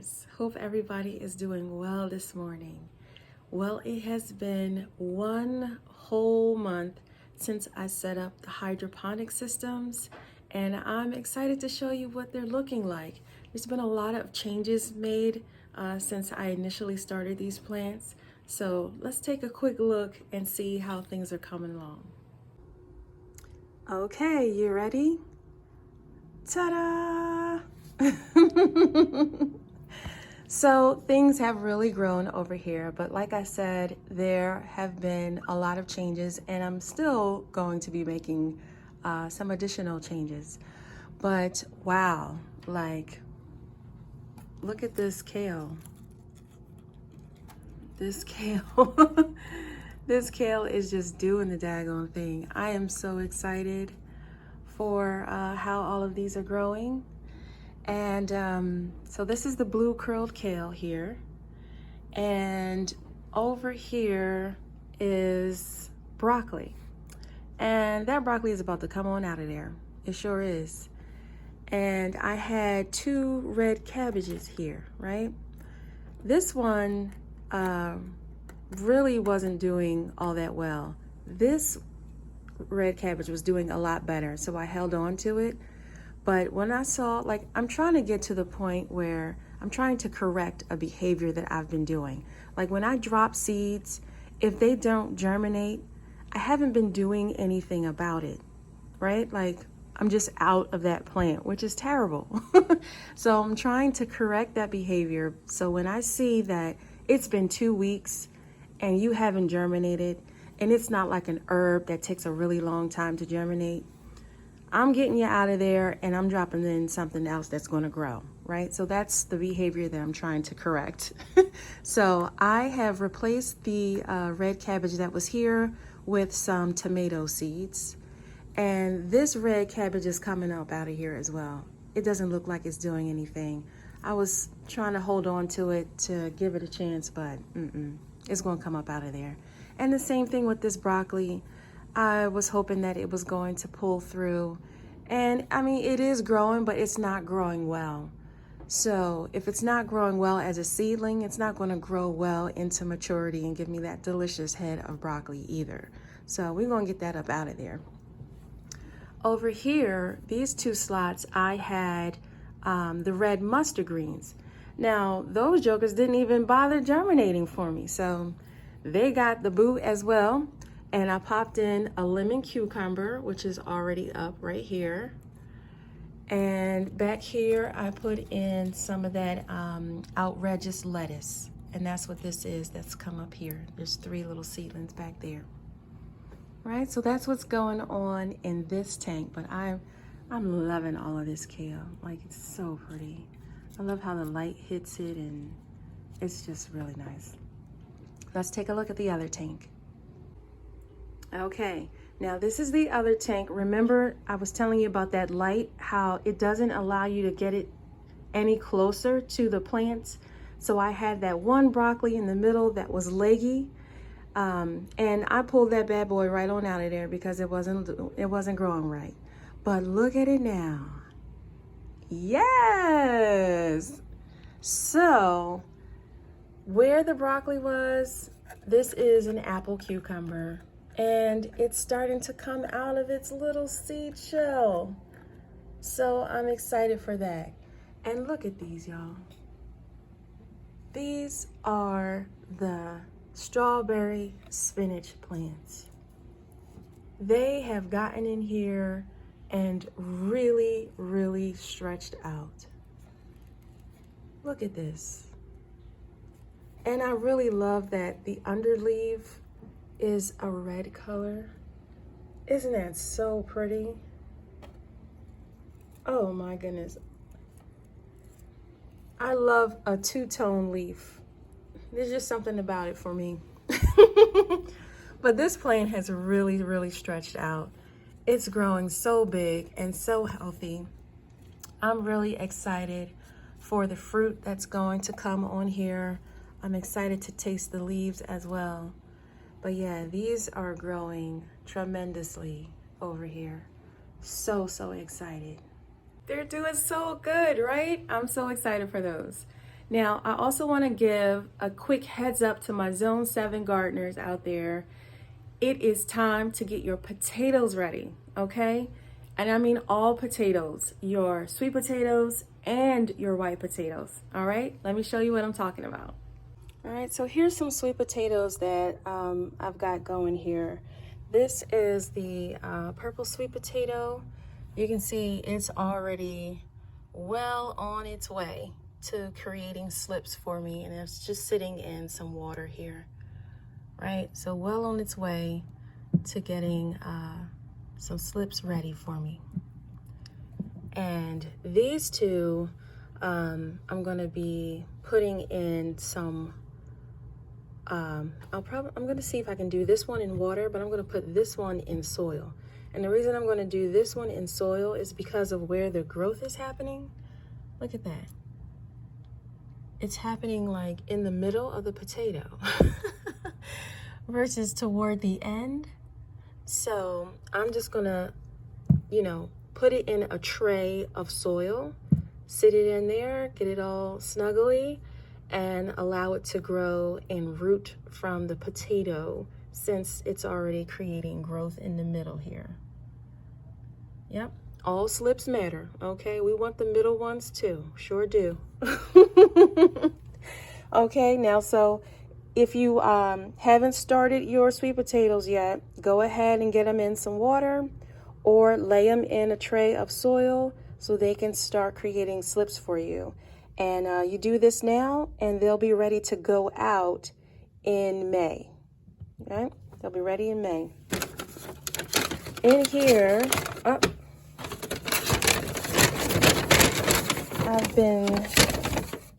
guys. Hope everybody is doing well this morning. Well, it has been one whole month since I set up the hydroponic systems, and I'm excited to show you what they're looking like. There's been a lot of changes made since I initially started these plants. So let's take a quick look and see how things are coming along. Okay, you ready? Ta-da! So things have really grown over here, but like I said, there have been a lot of changes, and I'm still going to be making some additional changes. But wow, like, look at this kale. This kale, this kale is just doing the daggone thing. I am so excited for how all of these are growing. And so this is the blue curled kale here. And over here is broccoli. And that broccoli is about to come on out of there. It sure is. And I had 2 red cabbages here, right? This one really wasn't doing all that well. This red cabbage was doing a lot better, so I held on to it. But when I saw, like, I'm trying to get to the point where I'm trying to correct a behavior that I've been doing. Like when I drop seeds, if they don't germinate, I haven't been doing anything about it, right? Like I'm just out of that plant, which is terrible. So I'm trying to correct that behavior. So when I see that it's been 2 weeks and you haven't germinated, and it's not like an herb that takes a really long time to germinate, I'm getting you out of there and I'm dropping in something else that's going to grow, right? So that's the behavior that I'm trying to correct. So I have replaced the red cabbage that was here with some tomato seeds. And this red cabbage is coming up out of here as well. It doesn't look like it's doing anything. I was trying to hold on to it to give it a chance, but it's going to come up out of there. And the same thing with this broccoli. I was hoping that it was going to pull through. And I mean, it is growing, but it's not growing well. So if it's not growing well as a seedling, it's not going to grow well into maturity and give me that delicious head of broccoli either. So we're going to get that up out of there. Over here, these 2 slots, I had the red mustard greens. Now, those jokers didn't even bother germinating for me. So they got the boot as well. And I popped in a lemon cucumber, which is already up right here. And back here, I put in some of that outrageous lettuce. And that's what this is that's come up here. There's 3 little seedlings back there. Right, so that's what's going on in this tank. But I'm loving all of this kale. Like, it's so pretty. I love how the light hits it, and it's just really nice. Let's take a look at the other tank. Okay, now this is the other tank. Remember, I was telling you about that light, how it doesn't allow you to get it any closer to the plants. So I had that one broccoli in the middle that was leggy, and I pulled that bad boy right on out of there because it wasn't growing right. But look at it now. Yes! So where the broccoli was, this is an apple cucumber. And it's starting to come out of its little seed shell. So I'm excited for that. And look at these, y'all. These are the strawberry spinach plants. They have gotten in here and really, really stretched out. Look at this. And I really love that the underleaf is a red color. Isn't that so pretty? Oh my goodness. I love a 2-tone leaf. There's just something about it for me. But this plant has really, really stretched out. It's growing so big and so healthy. I'm really excited for the fruit that's going to come on here. I'm excited to taste the leaves as well. But yeah, these are growing tremendously over here. So excited. They're doing so good, right? I'm so excited for those. Now, I also want to give a quick heads up to my Zone 7 gardeners out there. It is time to get your potatoes ready, okay? And I mean all potatoes, your sweet potatoes and your white potatoes, all right? Let me show you what I'm talking about. All right, so here's some sweet potatoes that I've got going here. This is the purple sweet potato. You can see it's already well on its way to creating slips for me, and it's just sitting in some water here, right? So well on its way to getting some slips ready for me. And these two, I'm gonna be putting in some, I'm gonna see if I can do this one in water, but I'm gonna put this one in soil. And the reason I'm gonna do this one in soil is because of where the growth is happening. Look at that. It's happening like in the middle of the potato versus toward the end. So I'm just gonna, put it in a tray of soil, sit it in there, get it all snuggly, and allow it to grow and root from the potato since it's already creating growth in the middle here. Yep, all slips matter, okay? We want the middle ones too, sure do. Okay, now so if you haven't started your sweet potatoes yet, go ahead and get them in some water or lay them in a tray of soil so they can start creating slips for you. And you do this now and they'll be ready to go out in May. Okay, they'll be ready in May. In here, I've been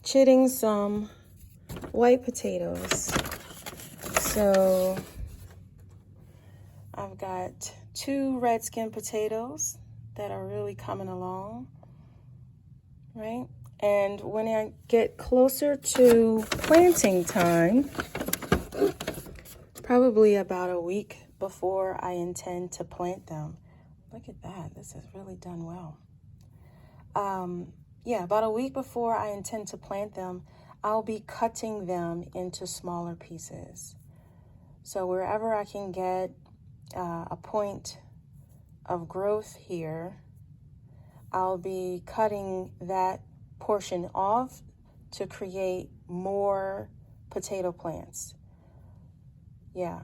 chitting some white potatoes. So I've got 2 red skin potatoes that are really coming along, right? And when I get closer to planting time, probably about a week before I intend to plant them. Look at that, this has really done well. Yeah, about a week before I intend to plant them, I'll be cutting them into smaller pieces. So wherever I can get a point of growth here, I'll be cutting that portion off to create more potato plants. Yeah,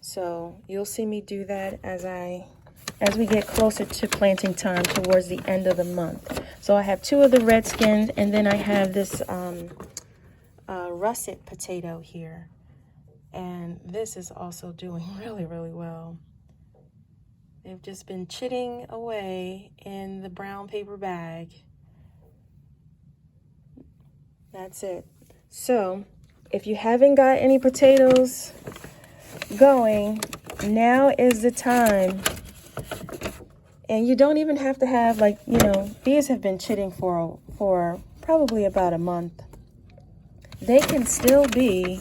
so you'll see me do that as we get closer to planting time towards the end of the month. So I have 2 of the red skins, and then I have this russet potato here. And this is also doing really, really well. They've just been chitting away in the brown paper bag. That's it. So if you haven't got any potatoes going, now is the time. And you don't even have to have, these have been chitting for probably about a month. They can still be,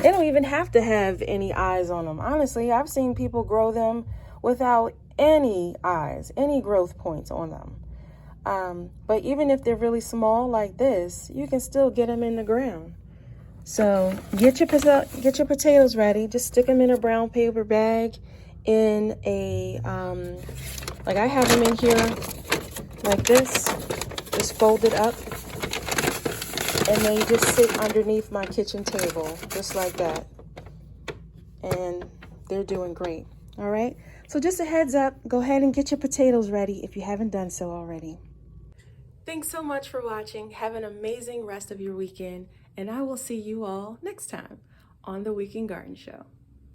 they don't even have to have any eyes on them. Honestly, I've seen people grow them without any eyes, any growth points on them. But even if they're really small like this, you can still get them in the ground. So get your potatoes ready. Just stick them in a brown paper bag in a, like I have them in here like this, just folded up. And they just sit underneath my kitchen table, just like that. And they're doing great, all right? So just a heads up, go ahead and get your potatoes ready if you haven't done so already. Thanks so much for watching. Have an amazing rest of your weekend, and I will see you all next time on the Weekend Garden Show.